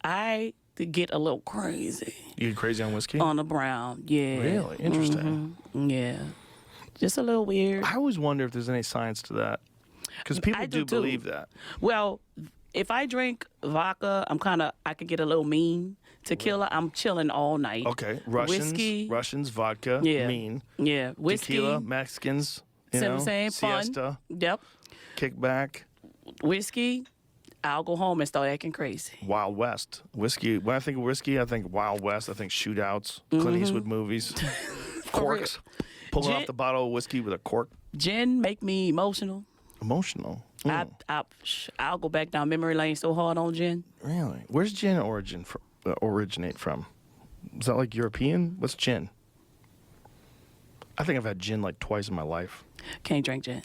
I get a little crazy. You get crazy on whiskey? On the brown, yeah. Really? Interesting. Yeah. Just a little weird. I always wonder if there's any science to that. Because people do believe that. Well, if I drink vodka, I could get a little mean. Tequila, I'm chilling all night. Okay. Russians, vodka, yeah. mean. Yeah. Whiskey. Tequila, Mexicans, same siesta. Fun. Yep. Kickback. Whiskey, I'll go home and start acting crazy. Wild West. Whiskey. When I think of whiskey, I think Wild West. I think shootouts, Clint Eastwood movies, corks. Pulling off the bottle of whiskey with a cork. Gin make me emotional. Emotional? I'll go back down memory lane so hard on gin. Really? Where's gin originate from? Is that like European? What's gin? I think I've had gin like twice in my life. Can't drink gin.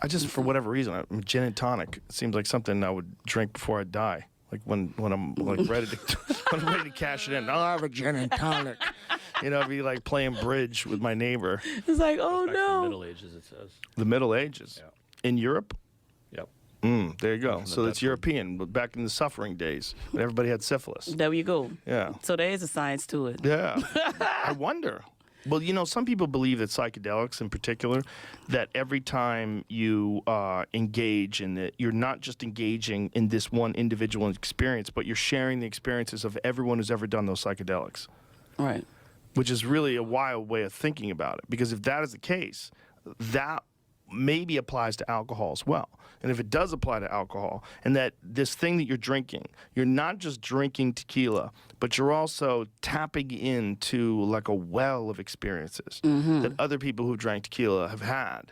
I just, for whatever reason, gin and tonic seems like something I would drink before I die. Like when I'm like ready to cash it in. I'll have a gin and tonic. I'd be like playing bridge with my neighbor. It's like, oh no. The Middle Ages, it says. The Middle Ages? Yeah. In Europe? Yep. There you go. So it's European, but back in the suffering days when everybody had syphilis. There you go. Yeah. So there is a science to it. Yeah. I wonder. Well, some people believe that psychedelics in particular, that every time you engage in it, you're not just engaging in this one individual experience, but you're sharing the experiences of everyone who's ever done those psychedelics. Right. Which is really a wild way of thinking about it. Because if that is the case, that maybe applies to alcohol as well. And if it does apply to alcohol, and that this thing that you're drinking, you're not just drinking tequila, but you're also tapping into like a well of experiences that other people who drank tequila have had,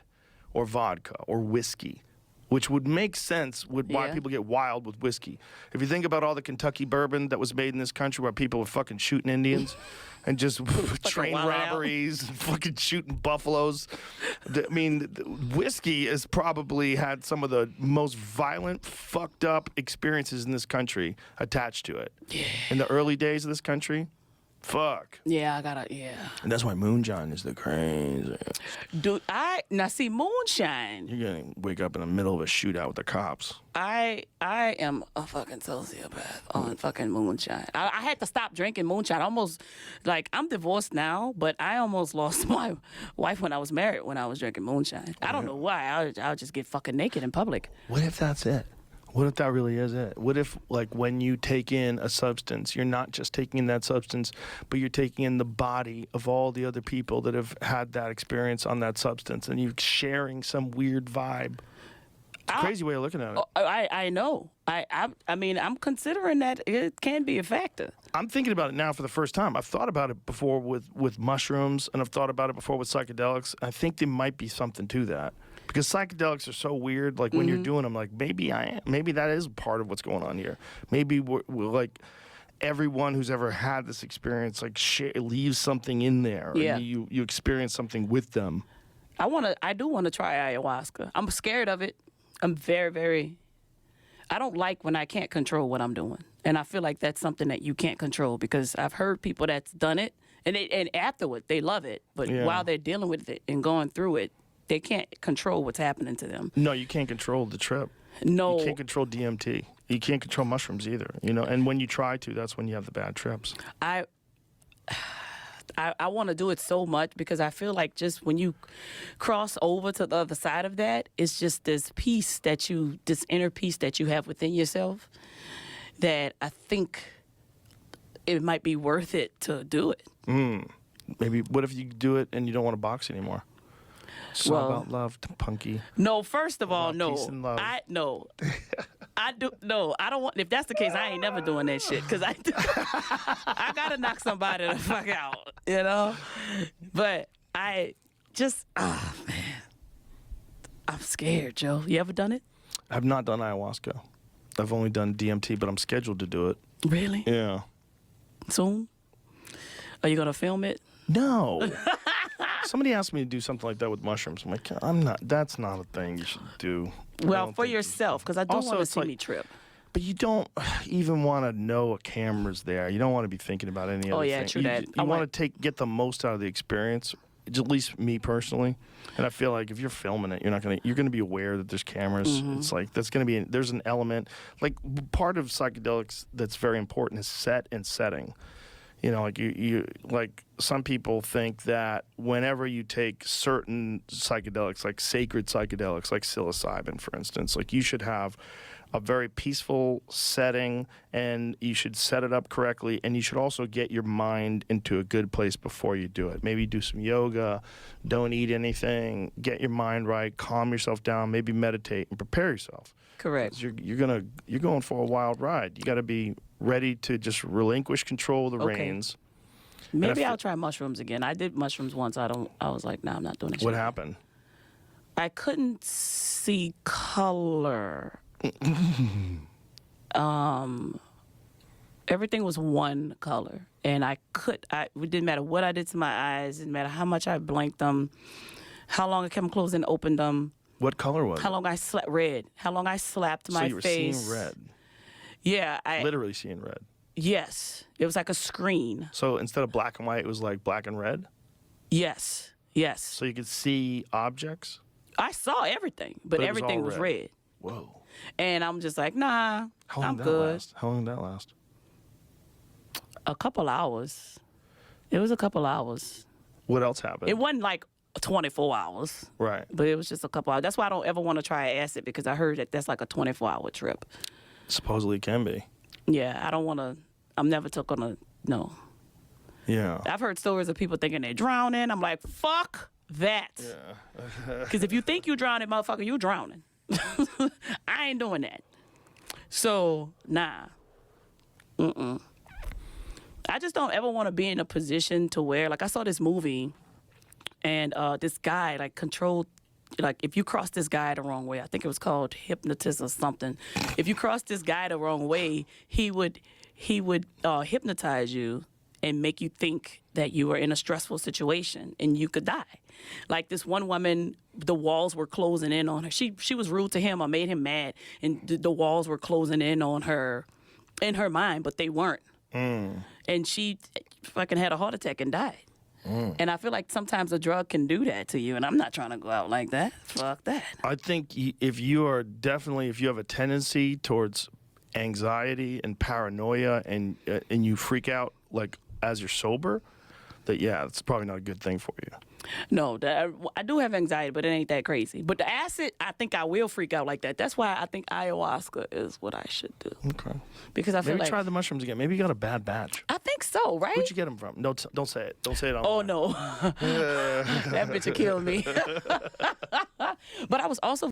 or vodka, or whiskey, which would make sense with why people get wild with whiskey. If you think about all the Kentucky bourbon that was made in this country where people were fucking shooting Indians and just train robberies and fucking shooting buffaloes. I mean, whiskey has probably had some of the most violent, fucked up experiences in this country attached to it. Yeah. In the early days of this country. Fuck. Yeah, And that's why moonshine is the craziest. Now see, moonshine. You're gonna wake up in the middle of a shootout with the cops. I am a fucking sociopath on fucking moonshine. I had to stop drinking moonshine. Almost, like, I'm divorced now, but I almost lost my wife when I was married when I was drinking moonshine. I don't know why. I'll just get fucking naked in public. What if that's it? What if that really is it? What if, like, when you take in a substance, you're not just taking in that substance, but you're taking in the body of all the other people that have had that experience on that substance, and you're sharing some weird vibe? It's a crazy way of looking at it. I know. I mean, I'm considering that it can be a factor. I'm thinking about it now for the first time. I've thought about it before with mushrooms, and I've thought about it before with psychedelics. I think there might be something to that. Because psychedelics are so weird. Like, when you're doing them, like, maybe I am. Maybe that is part of what's going on here. Maybe we're like, everyone who's ever had this experience, like, leaves something in there. Yeah. And you experience something with them. I do want to try ayahuasca. I'm scared of it. I'm very, very... I don't like when I can't control what I'm doing. And I feel like that's something that you can't control, because I've heard people that's done it, and afterward, they love it. But while they're dealing with it and going through it, they can't control what's happening to them. No, you can't control the trip. No. You can't control DMT. You can't control mushrooms either. And when you try to, that's when you have the bad trips. I want to do it so much, because I feel like just when you cross over to the other side of that, it's just this inner peace that you have within yourself, that I think it might be worth it to do it. Maybe, what if you do it and you don't want to box anymore? It's all about love, Punkie. No, first of all, no. Peace and love. I don't want. If that's the case, I ain't never doing that shit, because I gotta knock somebody the fuck out, But I just, man, I'm scared, Joe. You ever done it? I've not done ayahuasca. I've only done DMT, but I'm scheduled to do it. Really? Yeah. Soon? Are you gonna film it? No. Somebody asked me to do something like that with mushrooms. I'm like, I'm not. That's not a thing you should do. Well, for yourself, because I do want to see me trip. But you don't even want to know a camera's there. You don't want to be thinking about any other thing. True that. You want to get the most out of the experience. at least me personally, and I feel like if you're filming it, you're gonna be aware that there's cameras. It's like there's an element, like part of psychedelics that's very important is set and setting. You know, like you like some people think that whenever you take certain psychedelics, like sacred psychedelics, like psilocybin, for instance, like you should have a very peaceful setting and you should set it up correctly, and you should also get your mind into a good place before you do it. Maybe do some yoga, don't eat anything, get your mind right, calm yourself down, maybe meditate and prepare yourself. Correct. You're going for a wild ride. You got to be ready to just relinquish control of the reins. Maybe I'll try mushrooms again. I did mushrooms once. I was like, nah, I'm not doing it. What happened? I couldn't see color. Everything was one color, and it didn't matter what I did to my eyes. It didn't matter how much I blinked them, how long I kept them closed and opened them. What color was it? How long I slept red. How long I slapped my face. So you were seeing red. Yeah, literally seeing red. Yes, it was like a screen. So instead of black and white, it was like black and red? Yes. So you could see objects? I saw everything, but everything was red. Whoa. And I'm just like, nah, I'm good. How long did that last? A couple hours. It was a couple hours. What else happened? It wasn't like 24 hours. Right. But it was just a couple hours. That's why I don't ever want to try acid, because I heard that that's like a 24-hour trip. Supposedly it can be. Yeah, I don't want to. I'm never gonna. No. Yeah. I've heard stories of people thinking they're drowning. I'm like, fuck that. Yeah. Because if you think you're drowning, motherfucker, you're drowning. I ain't doing that. So, nah. I just don't ever want to be in a position to where, like, I saw this movie, and this guy, like, controlled, like, if you cross this guy the wrong way, I think it was called hypnotism or something. If you cross this guy the wrong way, he would hypnotize you and make you think that you were in a stressful situation and you could die. Like this one woman, the walls were closing in on her. She was rude to him or made him mad, and the walls were closing in on her in her mind, but they weren't. And she fucking had a heart attack and died. And I feel like sometimes a drug can do that to you, and I'm not trying to go out like that. Fuck that. I think if you have a tendency towards anxiety and paranoia and you freak out like as you're sober, that it's probably not a good thing for you. No, I do have anxiety, but it ain't that crazy. But the acid, I think I will freak out like that. That's why I think ayahuasca is what I should do. Okay. Because I feel maybe like try the mushrooms again. Maybe you got a bad batch. I think so, right? Where'd you get them from? No, don't say it. Don't say it. Oh no, that bitch will kill me. But I was also